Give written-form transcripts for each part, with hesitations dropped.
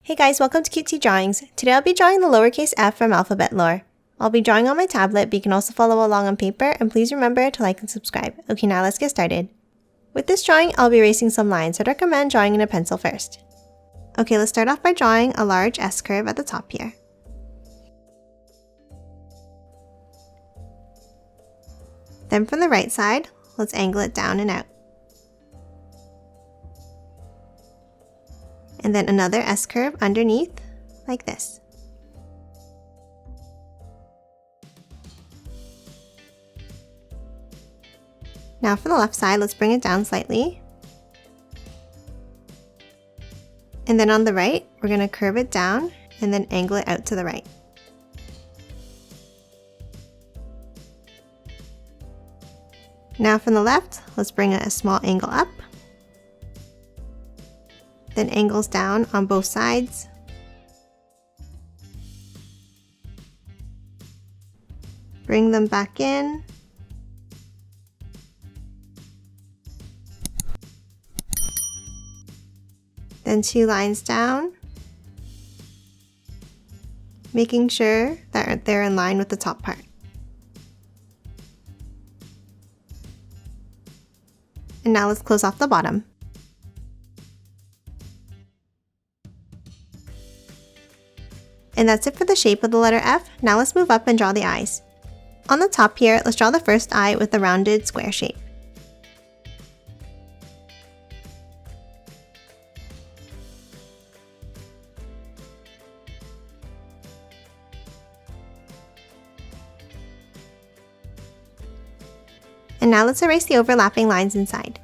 Hey guys, welcome to Cutesy Drawings. Today I'll be drawing the lowercase f from alphabet lore. I'll be drawing on my tablet, but you can also follow along on paper, and please remember to like and subscribe. Okay, now let's get started. With this drawing, I'll be erasing some lines, so I'd recommend drawing in a pencil first. Okay, let's start off by drawing a large S-curve at the top here. Then from the right side, let's angle it down and out. And then another S-curve underneath, like this. Now for the left side, let's bring it down slightly. And then on the right, we're going to curve it down and then angle it out to the right. Now from the left, let's bring a small angle up. Then angles down on both sides. Bring them back in. Then 2 lines down, making sure that they're in line with the top part. And now let's close off the bottom. And that's it for the shape of the letter F. Now let's move up and draw the eyes. On the top here, let's draw the first eye with a rounded square shape. And now let's erase the overlapping lines inside.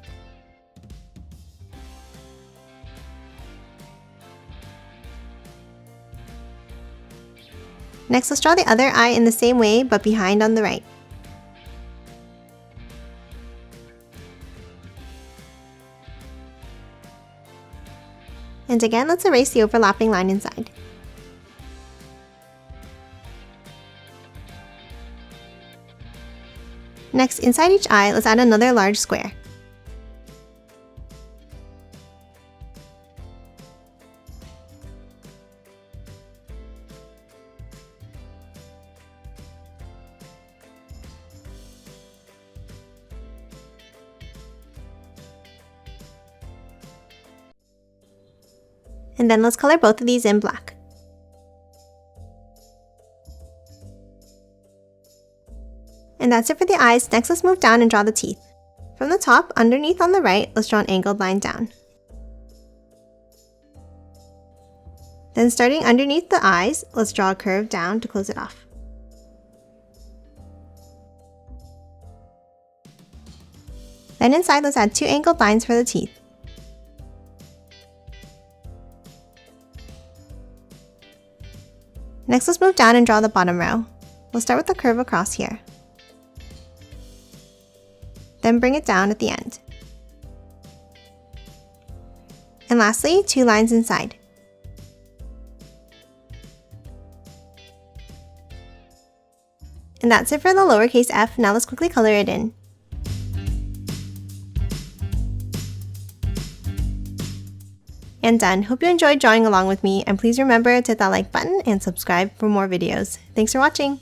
Next, let's draw the other eye in the same way, but behind on the right. And again, let's erase the overlapping line inside. Next, inside each eye, let's add another large square. And then let's color both of these in black. And that's it for the eyes. Next, let's move down and draw the teeth. From the top, underneath on the right, let's draw an angled line down. Then starting underneath the eyes, let's draw a curve down to close it off. Then inside, let's add 2 angled lines for the teeth. Next, let's move down and draw the bottom row. We'll start with a curve across here. Then bring it down at the end. And lastly, 2 lines inside. And that's it for the lowercase f. Now let's quickly color it in. And done. Hope you enjoyed drawing along with me, and please remember to hit that like button and subscribe for more videos. Thanks for watching!